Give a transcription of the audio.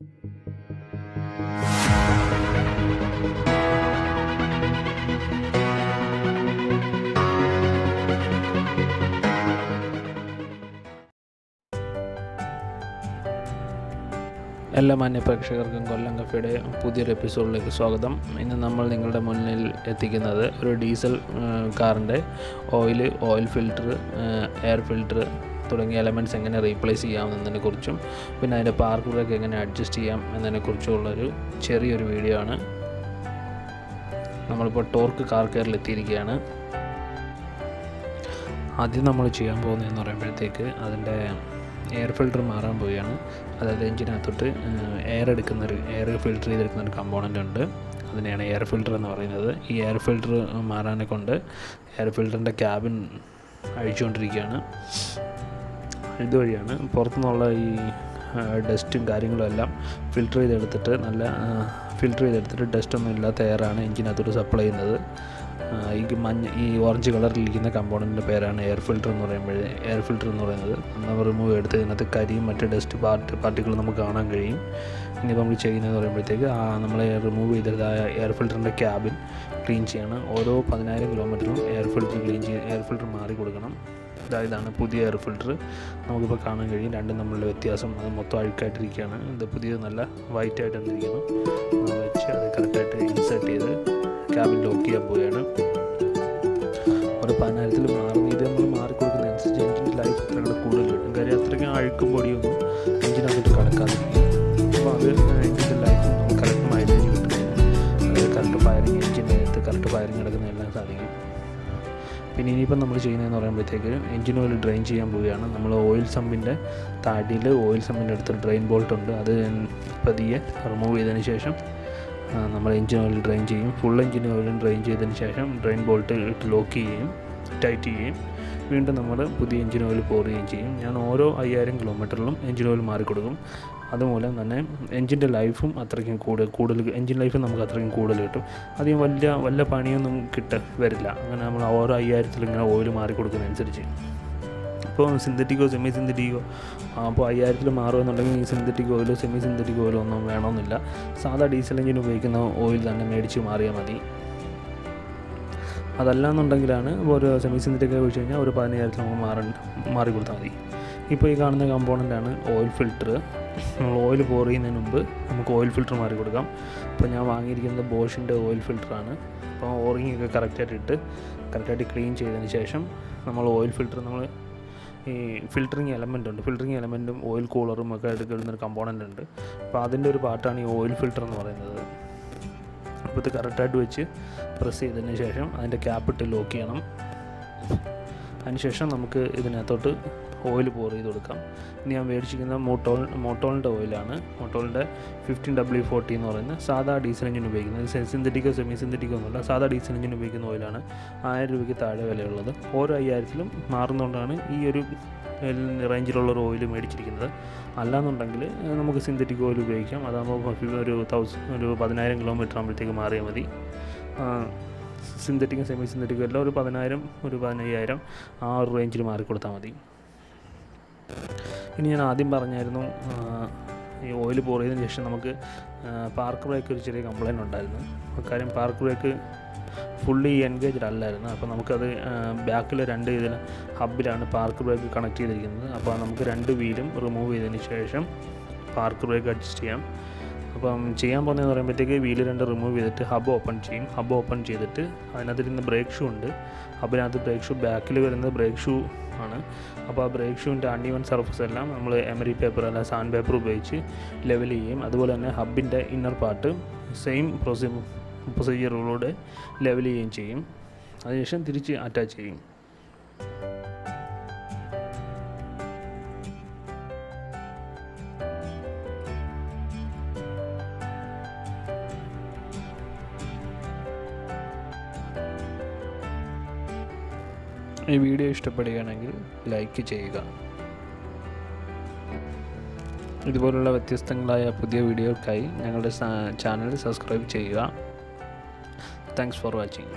എല്ലാ മാന്യ പ്രേക്ഷകർക്കും കൊല്ലം കഫേയുടെ പുതിയൊരു എപ്പിസോഡിലേക്ക് സ്വാഗതം. ഇന്ന് നമ്മൾ നിങ്ങളുടെ മുന്നിൽ എത്തിക്കുന്നത് ഒരു ഡീസൽ കാറിൻ്റെ ഓയിൽ ഫിൽറ്റർ, എയർ ഫിൽറ്റർ തുടങ്ങിയ എലമെൻറ്റ്സ് എങ്ങനെ റീപ്ലേസ് ചെയ്യാമെന്നതിനെക്കുറിച്ചും പിന്നെ അതിൻ്റെ പാർക്ക് ബ്രേക്ക് എങ്ങനെ അഡ്ജസ്റ്റ് ചെയ്യാം എന്നതിനെക്കുറിച്ചുള്ളൊരു ചെറിയൊരു വീഡിയോ ആണ്. നമ്മളിപ്പോൾ ടോർക്ക് കാർ കെയറിൽ എത്തിയിരിക്കുകയാണ്. ആദ്യം നമ്മൾ ചെയ്യാൻ പോകുന്നതെന്ന് പറയുമ്പോഴത്തേക്ക് അതിൻ്റെ എയർ ഫിൽറ്റർ മാറാൻ പോവുകയാണ്. അതായത് എഞ്ചിനകത്തോട്ട് എയർ ഫിൽറ്റർ ചെയ്തെടുക്കുന്ന ഒരു കമ്പോണൻ്റ് ഉണ്ട്. അതിനെയാണ് എയർ ഫിൽറ്റർ എന്ന് പറയുന്നത്. ഈ എയർ ഫിൽറ്റർ മാറാനെ കൊണ്ട് എയർ ഫിൽറ്ററിൻ്റെ ക്യാബിൻ അഴിച്ചുകൊണ്ടിരിക്കുകയാണ്. ഇതുവഴിയാണ് പുറത്തുനിന്നുള്ള ഈ ഡസ്റ്റും കാര്യങ്ങളും എല്ലാം ഫിൽറ്റർ ചെയ്തെടുത്തിട്ട് ഡസ്റ്റൊന്നും ഇല്ലാത്ത എയറാണ് എഞ്ചിനകത്തോട്ട് സപ്ലൈ ചെയ്യുന്നത്. ഈ ഓറഞ്ച് കളറിലിരിക്കുന്ന കമ്പോണൻറ്റിൻ്റെ പേരാണ് എയർ ഫിൽറ്റർ എന്ന് പറയുന്നത്. നമ്മൾ റിമൂവ് എടുത്ത് ഇതിനകത്ത് കരിയും മറ്റ് ഡസ്റ്റ് പാർട്ടികൾ നമുക്ക് കാണാൻ കഴിയും. ഇനിയിപ്പോൾ നമ്മൾ ചെയ്യുന്നതെന്ന് പറയുമ്പോഴത്തേക്ക് നമ്മൾ റിമൂവ് ചെയ്തതായ എയർ ഫിൽറ്ററിൻ്റെ ക്യാബിൻ ക്ലീൻ ചെയ്യണം. ഓരോ 10,000 കിലോമീറ്ററിലും എയർ ഫിൽറ്റർ മാറി കൊടുക്കണം. ഇതാണ് പുതിയ എയർ ഫിൽറ്റർ. നമുക്കിപ്പോൾ കാണാൻ കഴിയും രണ്ടും തമ്മിലുള്ള വ്യത്യാസം. അത് മൊത്തം അഴുക്കായിട്ടിരിക്കുകയാണ്. ഇത് പുതിയത് നല്ല വൈറ്റായിട്ട് വന്നിരിക്കുന്നു. വെച്ച് അത് കറക്റ്റായിട്ട് ഇൻസേർട്ട് ചെയ്ത് ക്യാബിൻ ലോക്ക് ചെയ്യാൻ പോവുകയാണ്. ഒരു 10,000 മാറുന്ന ഇത് നമ്മൾ മാറിക്കൊടുക്കുന്നതനുസരിച്ച് എഞ്ചിൻ്റെ ലൈഫ് അത്ര കൂടെ കൂടുതൽ കിട്ടും. കാര്യം അത്രയ്ക്കും അഴുക്കും പൊടിയൊന്നും എഞ്ചിനകത്തോട്ട് കടക്കാതിരിക്കും. അപ്പോൾ അത് എഞ്ചിൻ്റെ ലൈഫ് നമുക്ക് കറക്റ്റ് മൈലേജ് കിട്ടും. അതായത് കറക്റ്റ് ഫയറിങ്, എഞ്ചിൻ്റെ അകത്ത് കറക്റ്റ് ഫയറിങ് നടക്കുന്നതെല്ലാം സാധിക്കും. പിന്നെ ഇനിയിപ്പം നമ്മൾ ചെയ്യുന്നതെന്ന് പറയുമ്പോഴത്തേക്ക് എഞ്ചിൻ ഓയിൽ ഡ്രെയിൻ ചെയ്യാൻ പോവുകയാണ്. നമ്മൾ ഓയിൽ സമ്പിൻ്റെ താടിയിൽ അടുത്തൊരു ഡ്രെയിൻ ബോൾട്ട് ഉണ്ട്. അത് പതിയെ റിമൂവ് ചെയ്തതിന് ശേഷം നമ്മൾ എഞ്ചിൻ ഓയിൽ ഡ്രെയിൻ ചെയ്യും. ഫുൾ എഞ്ചിൻ ഓയിലും ഡ്രെയിൻ ചെയ്തതിന് ശേഷം ഡ്രെയിൻ ബോൾട്ട് ഇട്ട് ലോക്ക് ചെയ്യുകയും ടൈറ്റ് ചെയ്യുകയും വീണ്ടും നമ്മൾ പുതിയ എഞ്ചിൻ ഓയിൽ പോർ ചെയ്യുകയും ചെയ്യും. ഞാൻ ഓരോ 5,000 കിലോമീറ്ററിലും എഞ്ചിൻ ഓയിൽ മാറിക്കൊടുക്കും. അതുമൂലം തന്നെ എഞ്ചിൻ്റെ ലൈഫും അത്രയ്ക്കും എഞ്ചിൻ ലൈഫ് നമുക്ക് അത്രയ്ക്കും കൂടുതൽ കിട്ടും. അധികം വലിയ പണിയൊന്നും വരില്ല. അങ്ങനെ നമ്മൾ ഓരോ 5,000 ഇങ്ങനെ ഓയിൽ മാറിക്കൊടുക്കുന്നതനുസരിച്ച്. ഇപ്പോൾ സിന്തറ്റിക്കോ സെമി സിന്തറ്റിക്കോ അപ്പോൾ 5,000 മാറുമെന്നുണ്ടെങ്കിൽ ഈ സിന്തറ്റിക് ഓയിലോ സെമി സിന്തറ്റിക് ഓയിലോ ഒന്നും വേണമെന്നില്ല. സാധാ ഡീസൽ എഞ്ചിൻ ഉപയോഗിക്കുന്ന ഓയിൽ തന്നെ മേടിച്ച് മാറിയാൽ മതി. അതല്ലാന്നുണ്ടെങ്കിലാണ് ഒരു സെമി സിന്തറ്റിക് ഒഴിച്ച് കഴിഞ്ഞാൽ ഒരു 15,000 നമുക്ക് മാറി കൊടുത്താൽ മതി. ഇപ്പോൾ ഈ കാണുന്ന കമ്പോണൻ്റാണ് ഓയിൽ ഫിൽറ്റർ. നമ്മൾ ഓയിൽ പോർ ചെയ്യുന്നതിന് മുമ്പ് നമുക്ക് ഓയിൽ ഫിൽറ്റർ മാറി കൊടുക്കാം. ഇപ്പോൾ ഞാൻ വാങ്ങിയിരിക്കുന്നത് ബോഷിൻ്റെ ഓയിൽ ഫിൽറ്ററാണ്. അപ്പോൾ ഓറിങ്ങൊക്കെ കറക്റ്റായിട്ട് ക്ലീൻ ചെയ്തതിന് ശേഷം നമ്മൾ ഓയിൽ ഫിൽറ്റർ ഈ ഫിൽറ്ററിങ് എലമെൻറ്റും ഓയിൽ കൂളറും ഒക്കെ എടുക്കുന്നൊരു കമ്പോണൻ്റ് ഉണ്ട്. അപ്പോൾ അതിൻ്റെ ഒരു പാർട്ടാണ് ഈ ഓയിൽ ഫിൽറ്റർ എന്ന് പറയുന്നത്. അപ്പോൾ ഇത് കറക്റ്റായിട്ട് വെച്ച് പ്രസ് ചെയ്തതിന് ശേഷം അതിൻ്റെ ക്യാപ്പിട്ട് ലോക്ക് ചെയ്യണം. അതിനുശേഷം നമുക്ക് ഇതിനകത്തോട്ട് ഓയിൽ പോർ ചെയ്ത് കൊടുക്കാം. ഇനി ഞാൻ മേടിച്ചിരിക്കുന്ന മോട്ടോളിൻ്റെ ഓയിലാണ്. മോട്ടോളിൻ്റെ 15W40 എന്ന് പറയുന്നത് സാധാ ഡീസൽ എഞ്ചിൻ ഉപയോഗിക്കുന്നത്. സിന്തറ്റിക്കോ സെമി സിന്തറ്റിക്കോ ഒന്നുമില്ല, സാധാ ഡീസൽ എഞ്ചിൻ ഉപയോഗിക്കുന്ന ഓയിലാണ്. 1000 രൂപയ്ക്ക് താഴെ വിലയുള്ളത്. ഓരോ 5,000 മാറുന്നതുകൊണ്ടാണ് ഈ ഒരു റേഞ്ചിലുള്ളൊരു ഓയിൽ മേടിച്ചിരിക്കുന്നത്. അല്ലാന്നുണ്ടെങ്കിൽ നമുക്ക് സിന്തറ്റിക് ഓയിൽ ഉപയോഗിക്കാം. അതാകുമ്പോൾ ഒരു 10,000 കിലോമീറ്റർ ആകുമ്പോഴത്തേക്ക് മാറിയാൽ മതി. സിന്തറ്റിക്കും സെമി സിന്തറ്റിക്കും എല്ലാം ഒരു 10,000 ഒരു 15,000 ആ ഒരു റേഞ്ചിൽ മാറിക്കൊടുത്താൽ മതി. ഇനി ഞാൻ ആദ്യം പറഞ്ഞായിരുന്നു ഈ ഓയിൽ പോർ ചെയ്തതിന് ശേഷം നമുക്ക് പാർക്ക് ബ്രേക്ക് ഒരു ചെറിയ കംപ്ലയിൻ്റ് ഉണ്ടായിരുന്നു. കാര്യം പാർക്ക് ബ്രേക്ക് ഫുള്ളി എൻഗേജ്ഡ് അല്ലായിരുന്നു. അപ്പോൾ നമുക്കത് ബാക്കിൽ 2 ഹബിലാണ് പാർക്ക് ബ്രേക്ക് കണക്ട് ചെയ്തിരിക്കുന്നത്. അപ്പോൾ നമുക്ക് 2 വീലും റിമൂവ് ചെയ്തതിന് ശേഷം പാർക്ക് ബ്രേക്ക് അഡ്ജസ്റ്റ് ചെയ്യാം. അപ്പം ചെയ്യാൻ പോകുന്നതെന്ന് പറയുമ്പോഴത്തേക്ക് വീല് 2 റിമൂവ് ചെയ്തിട്ട് ഹബ് ഓപ്പൺ ചെയ്തിട്ട് അതിനകത്തിരുന്ന് ബ്രേക്ക് ഷൂ ഉണ്ട്. ഹബിനകത്ത് ബ്രേക്ക് ഷൂ, ബാക്കിൽ വരുന്നത് ബ്രേക്ക് ഷൂ ആണ്. അപ്പോൾ ആ ബ്രേക്ക് ഷൂവിൻ്റെ അൺഈവൻ സർഫസ് എല്ലാം നമ്മൾ എമറി പേപ്പർ അല്ല സാൻഡ് പേപ്പർ ഉപയോഗിച്ച് ലെവൽ ചെയ്യും. അതുപോലെ തന്നെ ഹബിൻ്റെ ഇന്നർ പാർട്ട് സെയിം പ്രൊസീജിയറുകളോടെ ലെവൽ ചെയ്യുകയും ചെയ്യും. അതിനുശേഷം തിരിച്ച് അറ്റാച്ച് ചെയ്യും. ഈ വീഡിയോ ഇഷ്ടപ്പെടുകയാണെങ്കിൽ ലൈക്ക് ചെയ്യുക. ഇതുപോലുള്ള വ്യത്യസ്തങ്ങളായ പുതിയ വീഡിയോകൾക്കായി ഞങ്ങളുടെ ചാനൽ സബ്സ്ക്രൈബ് ചെയ്യുക. Thanks for watching.